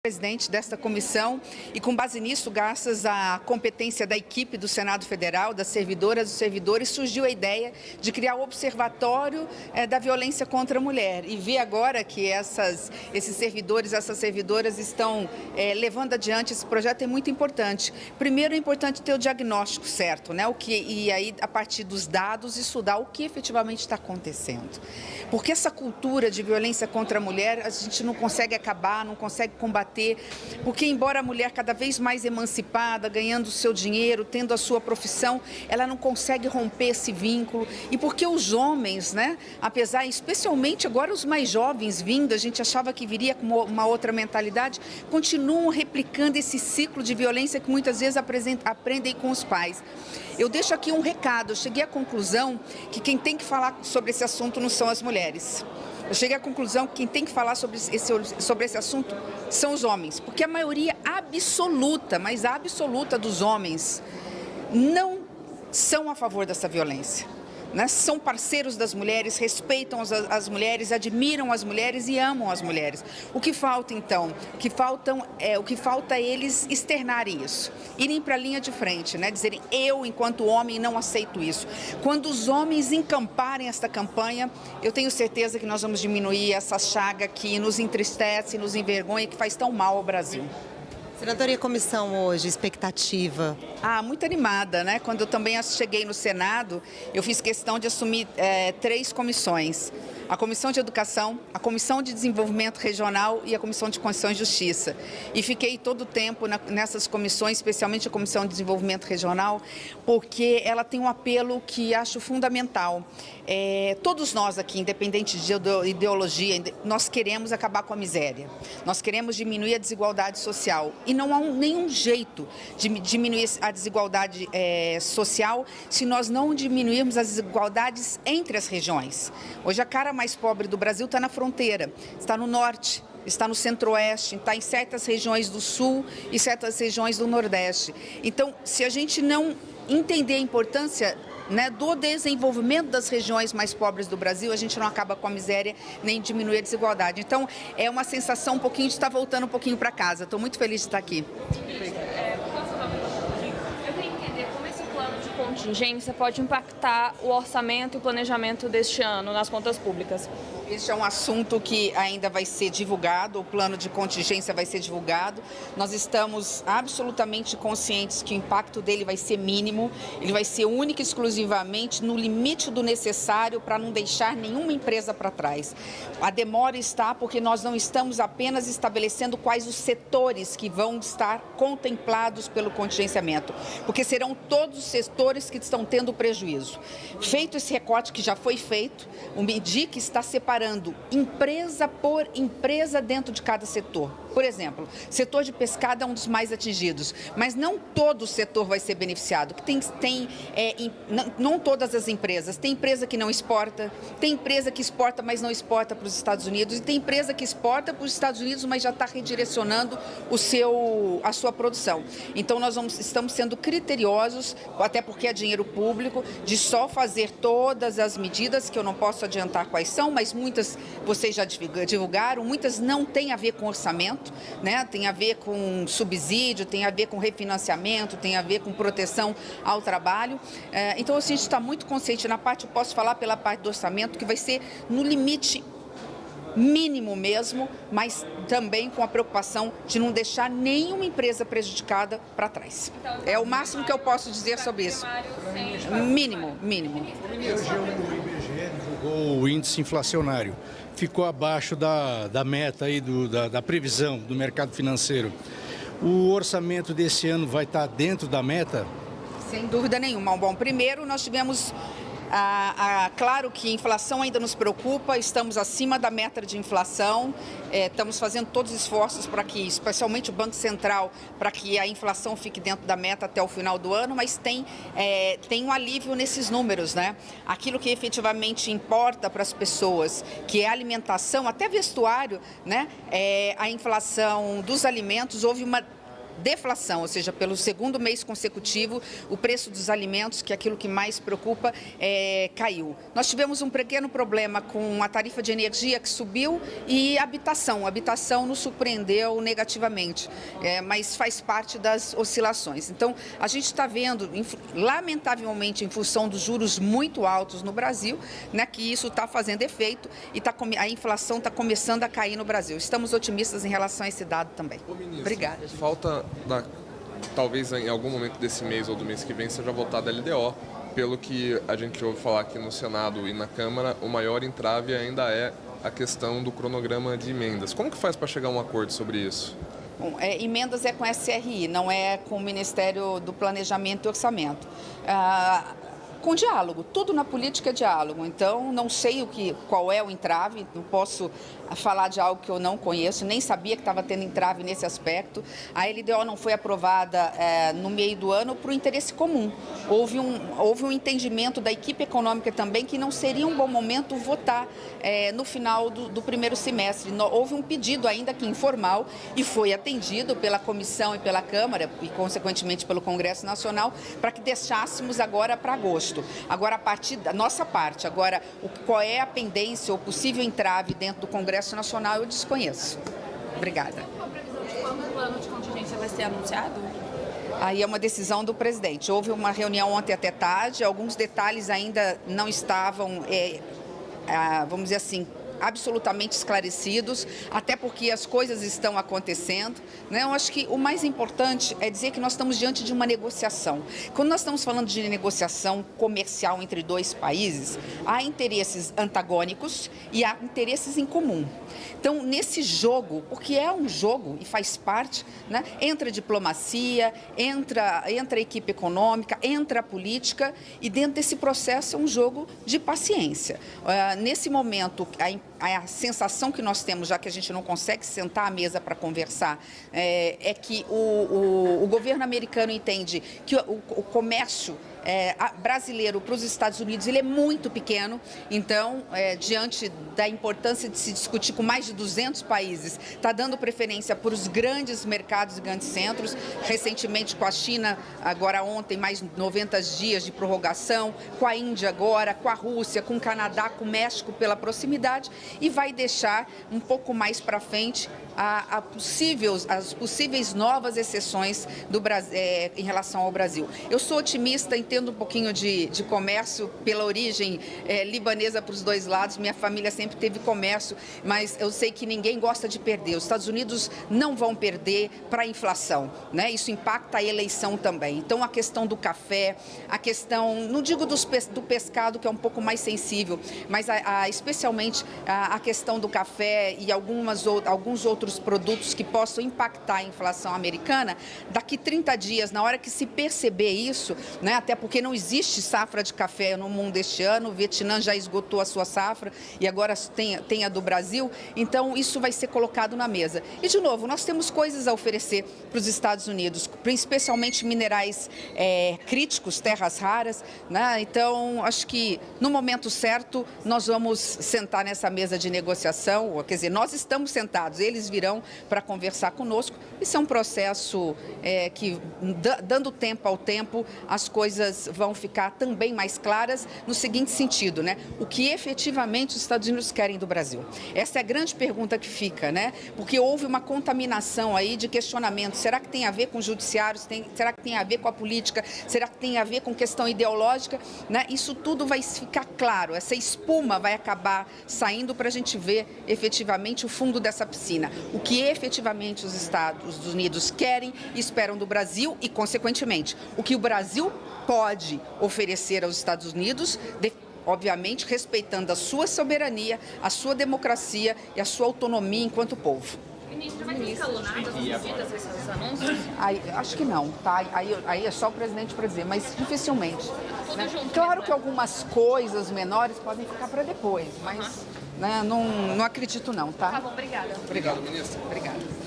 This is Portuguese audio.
Presidente desta comissão e, com base nisso, graças à competência da equipe do Senado Federal, das servidoras e servidores, surgiu a ideia de criar o Observatório da Violência contra a Mulher e ver agora que esses servidores, essas servidoras estão levando adiante esse projeto. É muito importante. Primeiro, é importante ter o diagnóstico certo, né? E aí, a partir dos dados, estudar o que efetivamente está acontecendo. Porque essa cultura de violência contra a mulher, a gente não consegue acabar, não consegue combater, porque embora a mulher cada vez mais emancipada, ganhando o seu dinheiro, tendo a sua profissão, ela não consegue romper esse vínculo. E porque os homens, né, apesar, especialmente agora os mais jovens vindo, a gente achava que viria com uma outra mentalidade, continuam replicando esse ciclo de violência que muitas vezes aprendem com os pais. Eu deixo aqui um recado, eu cheguei à conclusão que quem tem que falar sobre esse assunto não são as mulheres. Eu cheguei à conclusão que quem tem que falar sobre esse assunto são os homens, porque a maioria absoluta, mas absoluta dos homens, não são a favor dessa violência. Né? São parceiros das mulheres, respeitam as mulheres, admiram as mulheres e amam as mulheres. O que falta, então? O que falta é eles externarem isso, irem para a linha de frente, né? Dizerem, eu, enquanto homem, não aceito isso. Quando os homens encamparem esta campanha, eu tenho certeza que nós vamos diminuir essa chaga que nos entristece, nos envergonha, que faz tão mal ao Brasil. Senadora, e a comissão hoje, expectativa? Muito animada, né? Quando eu também cheguei no Senado, eu fiz questão de assumir 3 comissões. A Comissão de Educação, a Comissão de Desenvolvimento Regional e a Comissão de Constituição e Justiça. E fiquei todo o tempo nessas comissões, especialmente a Comissão de Desenvolvimento Regional, porque ela tem um apelo que acho fundamental. Todos nós aqui, independente de ideologia, nós queremos acabar com a miséria. Nós queremos diminuir a desigualdade social. E não há nenhum jeito de diminuir a desigualdade social se nós não diminuirmos as desigualdades entre as regiões. Hoje a cara mais pobre do Brasil está na fronteira, está no norte, está no centro-oeste, está em certas regiões do sul e certas regiões do nordeste. Então, se a gente não entender a importância, né, do desenvolvimento das regiões mais pobres do Brasil, a gente não acaba com a miséria nem diminui a desigualdade. Então, é uma sensação um pouquinho de estar voltando um pouquinho para casa. Estou muito feliz de estar aqui. Contingência pode impactar o orçamento e o planejamento deste ano nas contas públicas? Este é um assunto que ainda vai ser divulgado, o plano de contingência vai ser divulgado. Nós estamos absolutamente conscientes que o impacto dele vai ser mínimo, ele vai ser único e exclusivamente no limite do necessário para não deixar nenhuma empresa para trás. A demora está porque nós não estamos apenas estabelecendo quais os setores que vão estar contemplados pelo contingenciamento, porque serão todos os setores que estão tendo prejuízo. Feito esse recorte que já foi feito, o MEDIC está separando empresa por empresa dentro de cada setor. Por exemplo, setor de pescado é um dos mais atingidos, mas não todo o setor vai ser beneficiado. Não todas as empresas. Tem empresa que não exporta, tem empresa que exporta, mas não exporta para os Estados Unidos, e tem empresa que exporta para os Estados Unidos, mas já está redirecionando a sua produção. Então, estamos sendo criteriosos, até porque é dinheiro público, de só fazer todas as medidas, que eu não posso adiantar quais são, mas muitas vocês já divulgaram, muitas não têm a ver com orçamento, né? Tem a ver com subsídio, tem a ver com refinanciamento, tem a ver com proteção ao trabalho. Então, assim, a gente está muito consciente na parte, eu posso falar pela parte do orçamento, que vai ser no limite mínimo mesmo, mas também com a preocupação de não deixar nenhuma empresa prejudicada para trás. É o máximo que eu posso dizer sobre isso. Mínimo. O IBGE divulgou o índice inflacionário. Ficou abaixo da meta aí da previsão do mercado financeiro. O orçamento desse ano vai estar dentro da meta? Sem dúvida nenhuma. Bom, primeiro nós tivemos... claro que a inflação ainda nos preocupa, estamos acima da meta de inflação, estamos fazendo todos os esforços para que, especialmente o Banco Central, para que a inflação fique dentro da meta até o final do ano, mas tem um alívio nesses números, né? Aquilo que efetivamente importa para as pessoas, que é alimentação, até vestuário, né? A inflação dos alimentos, houve uma deflação, ou seja, pelo segundo mês consecutivo, o preço dos alimentos, que é aquilo que mais preocupa, caiu. Nós tivemos um pequeno problema com a tarifa de energia que subiu e a habitação. A habitação nos surpreendeu negativamente, mas faz parte das oscilações. Então, a gente está vendo, lamentavelmente, em função dos juros muito altos no Brasil, né, que isso está fazendo efeito e a inflação está começando a cair no Brasil. Estamos otimistas em relação a esse dado também. Obrigada. Falta, talvez em algum momento desse mês ou do mês que vem, seja votada a LDO. Pelo que a gente ouve falar aqui no Senado e na Câmara, o maior entrave ainda é a questão do cronograma de emendas. Como que faz para chegar a um acordo sobre isso? Bom, emendas é com a SRI, não é com o Ministério do Planejamento e Orçamento. Com diálogo, tudo na política é diálogo, então não sei qual é o entrave, não posso falar de algo que eu não conheço, nem sabia que estava tendo entrave nesse aspecto. A LDO não foi aprovada no meio do ano por interesse comum. Houve um entendimento da equipe econômica também que não seria um bom momento votar no final do primeiro semestre. Houve um pedido, ainda que informal, e foi atendido pela comissão e pela Câmara, e consequentemente pelo Congresso Nacional, para que deixássemos agora para agosto. Agora, a partir da nossa parte, agora, qual é a pendência ou possível entrave dentro do Congresso Nacional, eu desconheço. Obrigada. Qual a previsão de quando o plano de contingência vai ser anunciado? Aí é uma decisão do presidente. Houve uma reunião ontem até tarde, alguns detalhes ainda não estavam, vamos dizer assim, absolutamente esclarecidos, até porque as coisas estão acontecendo, né? Eu acho que o mais importante é dizer que nós estamos diante de uma negociação. Quando nós estamos falando de negociação comercial entre dois países, há interesses antagônicos e há interesses em comum. Então, nesse jogo, porque é um jogo e faz parte, né? Entra a diplomacia, entra a equipe econômica, entra a política, e dentro desse processo é um jogo de paciência. Nesse momento, a sensação que nós temos, já que a gente não consegue sentar à mesa para conversar, é que o governo americano entende que o comércio brasileiro para os Estados Unidos ele é muito pequeno, então, diante da importância de se discutir com mais de 200 países, está dando preferência para os grandes mercados e grandes centros, recentemente com a China, agora ontem, mais 90 dias de prorrogação, com a Índia agora, com a Rússia, com o Canadá, com o México pela proximidade, e vai deixar um pouco mais para frente as possíveis novas exceções do Brasil, em relação ao Brasil. Eu sou otimista, entendo um pouquinho de comércio pela origem libanesa para os dois lados, minha família sempre teve comércio, mas eu sei que ninguém gosta de perder. Os Estados Unidos não vão perder para a inflação, né? Isso impacta a eleição também. Então, a questão do café, a questão, não digo do pescado, que é um pouco mais sensível, mas especialmente a questão do café e alguns outros produtos que possam impactar a inflação americana, daqui 30 dias, na hora que se perceber isso, né, até porque não existe safra de café no mundo este ano, o Vietnã já esgotou a sua safra e agora tem a do Brasil, então isso vai ser colocado na mesa. E, de novo, nós temos coisas a oferecer para os Estados Unidos, especialmente minerais críticos, terras raras, né? Então, acho que no momento certo nós vamos sentar nessa mesa de negociação, quer dizer, nós estamos sentados, eles virão para conversar conosco. Isso é um processo que, dando tempo ao tempo, as coisas vão ficar também mais claras no seguinte sentido, né? O que efetivamente os Estados Unidos querem do Brasil? Essa é a grande pergunta que fica, né? Porque houve uma contaminação aí de questionamento. Será que tem a ver com o judiciário? Será que tem a ver com a política? Será que tem a ver com questão ideológica? Né? Isso tudo vai ficar claro. Essa espuma vai acabar saindo para a gente ver efetivamente o fundo dessa piscina. O que efetivamente os Estados Unidos querem e esperam do Brasil e, consequentemente, o que o Brasil pode oferecer aos Estados Unidos, obviamente respeitando a sua soberania, a sua democracia e a sua autonomia enquanto povo. Ministro, vai ter escalonadas as medidas, esses anúncios? Acho que não, tá? Aí é só o presidente para dizer, mas dificilmente. Né? Claro que algumas coisas menores podem ficar para depois, mas né, não acredito não, tá? Tá bom, obrigada. Obrigado, ministro. Obrigada.